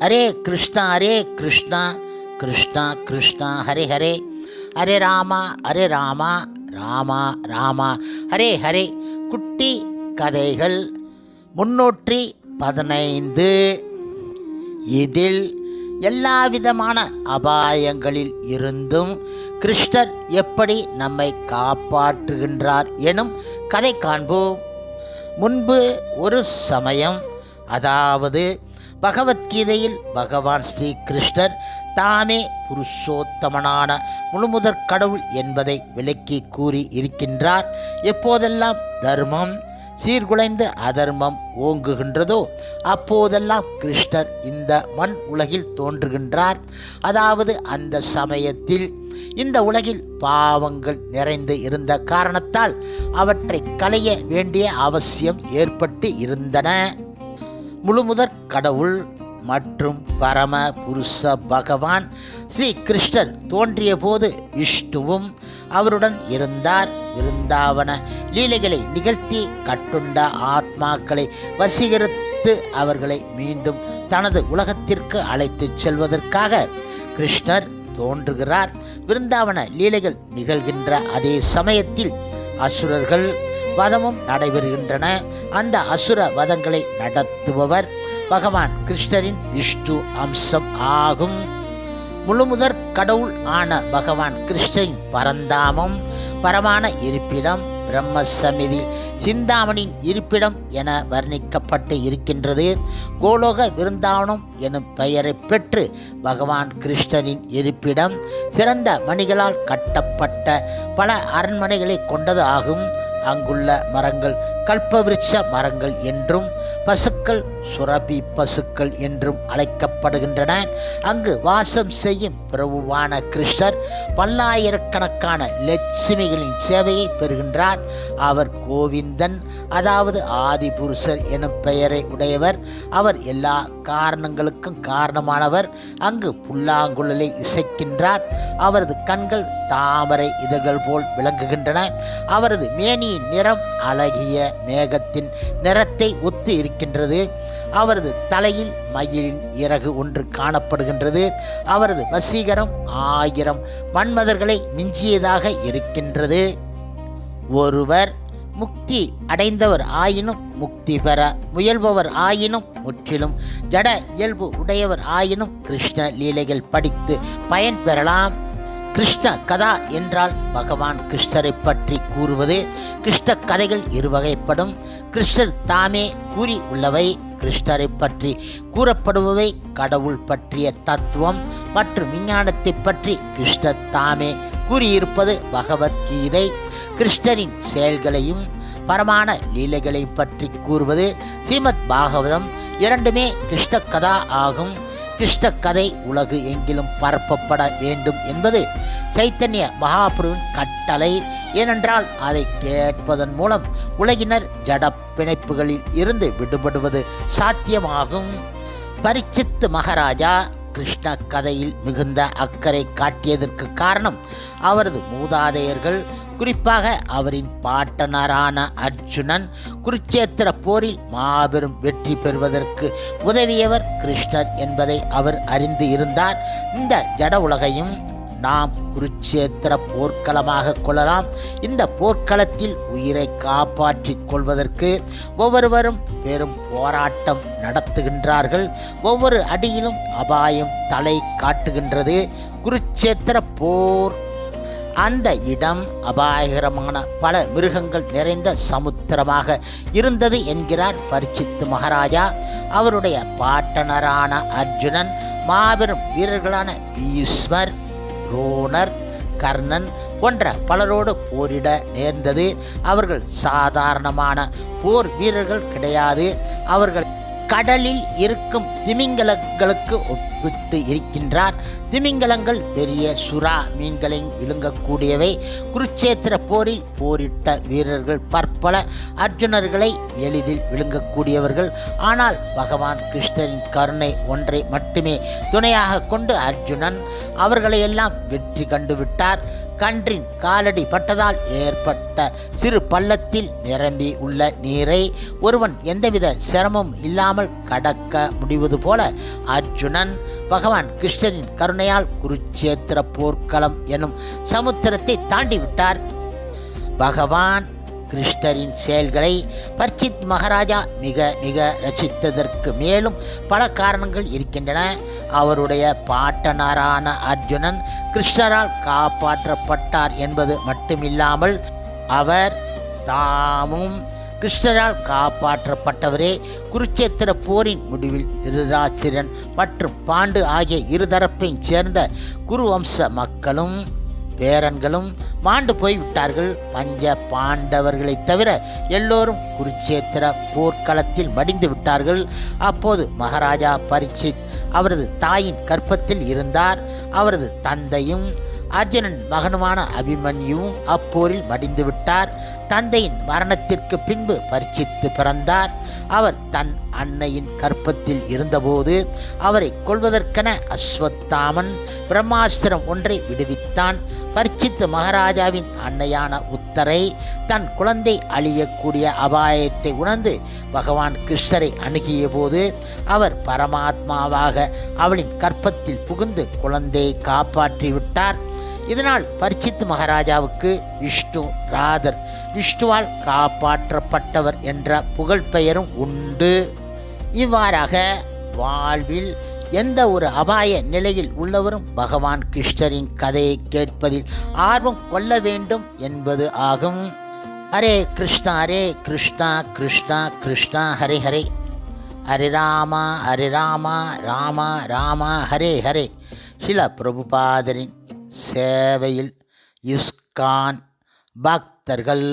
ஹரே கிருஷ்ணா கிருஷ்ணா கிருஷ்ணா ஹரே ஹரே, ஹரே ராமா ராமா ராமா ஹரே ஹரே. குட்டி கதைகள் 315. இதில் எல்லாவிதமான அபாயங்களில் இருந்தும் கிருஷ்ணர் எப்படி நம்மை காப்பாற்றுகின்றார் எனும் கதை காண்போம். முன்பு ஒரு சமயம், அதாவது பகவத்கீதையில் பகவான் ஸ்ரீ கிருஷ்ணர் தாமே புருஷோத்தமனான முழுமுதற் கடவுள் என்பதை விளக்கி கூறி இருக்கின்றார். எப்போதெல்லாம் தர்மம் சீர்குலைந்து அதர்மம் ஓங்குகின்றதோ அப்போதெல்லாம் கிருஷ்ணர் இந்த மண் உலகில் தோன்றுகின்றார். அதாவது அந்த சமயத்தில் இந்த உலகில் பாவங்கள் நிறைந்து இருந்த காரணத்தால் அவற்றை களைய வேண்டிய அவசியம் ஏற்பட்டு இருந்தன. முழுமுதற் கடவுள் மற்றும் பரம புருஷ பகவான் ஸ்ரீ கிருஷ்ணர் தோன்றிய போது விஷ்ணுவும் அவருடன் இருந்தார். விருந்தாவன லீலைகளை நிகழ்த்தி கட்டுண்ட ஆத்மாக்களை வசீகரித்து அவர்களை மீண்டும் தனது உலகத்திற்கு அழைத்துச் செல்வதற்காக கிருஷ்ணர் தோன்றுகிறார். விருந்தாவன லீலைகள் நிகழ்கின்ற அதே சமயத்தில் அசுரர்கள் வதமும் நடைபெறுகின்றன. அந்த அசுர வதங்களை நடத்துபவர் பகவான் கிருஷ்ணரின் விஷ்ணு அம்சம் ஆகும். முழுமுதற் கடவுள் ஆன பகவான் கிருஷ்ணரின் பரந்தாமம் பரமான இருப்பிடம் பிரம்ம சமிதி சிந்தாமணியின் இருப்பிடம் என வர்ணிக்கப்பட்டு இருக்கின்றது. கோலோக விருந்தாவனம் எனும் பெயரை பெற்று பகவான் கிருஷ்ணரின் இருப்பிடம் சிறந்த மணிகளால் கட்டப்பட்ட பல அரண்மனைகளை கொண்டது ஆகும். அங்குள்ள மரங்கள் கல்பவிருட்ச மரங்கள் என்றும் பசுக்கள் சுரபி பசுக்கள் என்றும் அழைக்கப்படுகின்றன. அங்கு வாசம் செய்யும் பிரபுவான கிருஷ்ணர் பல்லாயிரக்கணக்கான லட்சுமிகளின் சேவையை பெறுகின்றார். அவர் கோவிந்தன், அதாவது ஆதிபுருஷர் எனும் பெயரை உடையவர். அவர் எல்லா காரணங்களுக்கும் காரணமானவர். அங்கு புல்லாங்குழலை இசைக்கின்றார். அவரது கண்கள் தாமரை இதழ்கள் போல் விளங்குகின்றன. அவரது மேனியின் நிறம் அழகிய மேகத்தின் நிறத்தை ஒத்து இருக்கின்றது. அவரது தலையில் மயிலின் இறகு ஒன்று காணப்படுகின்றது. அவரது வசீகரம் 1000 மன்மதர்களை மிஞ்சியதாக இருக்கின்றது. ஒருவர் முக்தி அடைந்தவர் ஆயினும், முக்தி பெற முயல்பவர் ஆயினும், முற்றிலும் ஜட இயல்பு உடையவர் ஆயினும் கிருஷ்ண லீலைகள் படித்து பயன் பெறலாம். கிருஷ்ண கதா என்றால் பகவான் கிருஷ்ணரை பற்றி கூறுவது. கிருஷ்ண கதைகள் இருவகைப்படும். கிருஷ்ணர் தாமே கூறி உள்ளவை. கிருஷ்ணரை பற்றி கூறப்படுபவை கடவுள் பற்றிய தத்துவம் மற்றும் விஞ்ஞானத்தை பற்றி கிருஷ்ணர் தாமே கூறியிருப்பது பகவத்கீதை. கிருஷ்ணரின் செயல்களையும் பரமான லீலைகளையும் பற்றி கூறுவது ஸ்ரீமத் பாகவதம். இரண்டுமே கிருஷ்ண கதா ஆகும். கிருஷ்ண கதை உலகு எங்கிலும் பரப்பப்பட வேண்டும் என்பது சைத்தன்ய மகாபிரபுவின் கட்டளை. ஏனென்றால் அதை கேட்பதன் மூலம் உலகினர் ஜட பிணைப்புகளில் இருந்து விடுபடுவது சாத்தியமாகும். பரீட்சித் மகாராஜா கிருஷ்ண கதையில் மிகுந்த அக்கறை காட்டியதற்கு காரணம் அவரது மூதாதையர்கள், குறிப்பாக அவரின் பாட்டனரான அர்ஜுனன் குருட்சேத்திர போரில் மாபெரும் வெற்றி பெறுவதற்கு உதவியவர் கிருஷ்ணர் என்பதை அவர் அறிந்து இருந்தார். இந்த ஜட உலகையும் நாம் குருட்சேத்திர போர்க்களமாக கொள்ளலாம். இந்த போர்க்களத்தில் உயிரை காப்பாற்றிக் கொள்வதற்கு ஒவ்வொருவரும் பெரும் போராட்டம் நடத்துகின்றார்கள். ஒவ்வொரு அடியிலும் அபாயம் தலை காட்டுகின்றது. குருட்சேத்திர போர் அந்த இடம் அபாயகரமான பல மிருகங்கள் நிறைந்த சமுத்திரமாக இருந்தது என்கிறார் பரீட்சித் மகாராஜா. அவருடைய பாட்டனரான அர்ஜுனன் மாபெரும் வீரர்களான பீஷ்மர், துரோணர், கர்ணன் போன்ற பலரோடு போரிட நேர்ந்தது. அவர்கள் சாதாரணமான போர் வீரர்கள் கிடையாது. அவர்கள் கடலில் இருக்கும் திமிங்கலங்களுக்கு ஒப்பானவர்கள். விட்டு இருக்கின்றார். திமிங்கலங்கள் பெரிய சுறா மீன்களை விழுங்கக்கூடியவை. குருட்சேத்திர போரில் போரிட்ட வீரர்கள் பற்பல அர்ஜுனர்களை எளிதில் விழுங்கக்கூடியவர்கள். ஆனால் பகவான் கிருஷ்ணரின் கருணை ஒன்றை மட்டுமே துணையாக கொண்டு அர்ஜுனன் அவர்களையெல்லாம் வெற்றி கண்டுவிட்டார். கன்றின் காலடி பட்டதால் ஏற்பட்ட சிறு பள்ளத்தில் நிரம்பி உள்ள நீரை ஒருவன் எந்தவித சிரமமும் இல்லாமல் கடக்க முடிவது போல அர்ஜுனன் பகவான் கிருஷ்ணரின் கருணையால் குருட்சேத்திர போர்க்களம் எனும் சமுத்திரத்தை தாண்டிவிட்டார். பகவான் கிருஷ்ணரின் செயல்களை பரீட்சித் மகாராஜா மிக மிக ரசித்ததற்கு மேலும் பல காரணங்கள் இருக்கின்றன. அவருடைய பாட்டனாரான அர்ஜுனன் கிருஷ்ணரால் காப்பாற்றப்பட்டார் என்பது மட்டுமில்லாமல் அவர் தாமும் கிருஷ்ணரால் காப்பாற்றப்பட்டவரே. குருட்சேத்திர போரின் முடிவில் திருதராஷ்டிரன் மற்றும் பாண்டு ஆகிய இருதரப்பையும் சேர்ந்த குருவம்ச மக்களும் பேரன்களும் மாண்டு போய்விட்டார்கள். பஞ்ச பாண்டவர்களைத் தவிர எல்லோரும் குருட்சேத்திர போர்க்களத்தில் மடிந்து விட்டார்கள். அப்போது மகாராஜா பரீட்சித் அவரது தாயின் கர்ப்பத்தில் இருந்தார். அவரது தந்தையும் அர்ஜுனன் மகனுமான அபிமன்யுவும் அப்போரில் மடிந்து விட்டார். தந்தையின் மரணத்திற்கு பின்பு பரீட்சித்து பிறந்தார். அவர் தன் அன்னையின் கர்ப்பத்தில் இருந்தபோது அவரை கொல்வதற்கென அஸ்வத்தாமன் பிரம்மாஸ்திரம் ஒன்றை விடுவித்தான். பரீட்சித்து மகாராஜாவின் அன்னையான உத்தரை தன் குழந்தை அழியக்கூடிய அபாயத்தை உணர்ந்து பகவான் கிருஷ்ணரை அணுகிய போது அவர் பரமாத்மாவாக அவளின் கர்ப்பத்தில் புகுந்து குழந்தையை காப்பாற்றிவிட்டார். இதனால் பரீட்சித் மகாராஜாவுக்கு விஷ்ணு ராதர், விஷ்ணுவால் காப்பாற்றப்பட்டவர் என்ற புகழ் பெயரும் உண்டு. இவ்வாறாக வாழ்வில் எந்த ஒரு அபாய நிலையில் உள்ளவரும் பகவான் கிருஷ்ணரின் கதையை கேட்பதில் ஆர்வம் கொள்ள வேண்டும் என்பது ஆகும். ஹரே கிருஷ்ணா கிருஷ்ணா கிருஷ்ணா ஹரே ஹரே, ஹரே ராமா ராமா ராமா ஹரே ஹரே. ஸ்ரீல பிரபுபாதரின் சேவையில் இஸ்கான் பக்தர்கள்.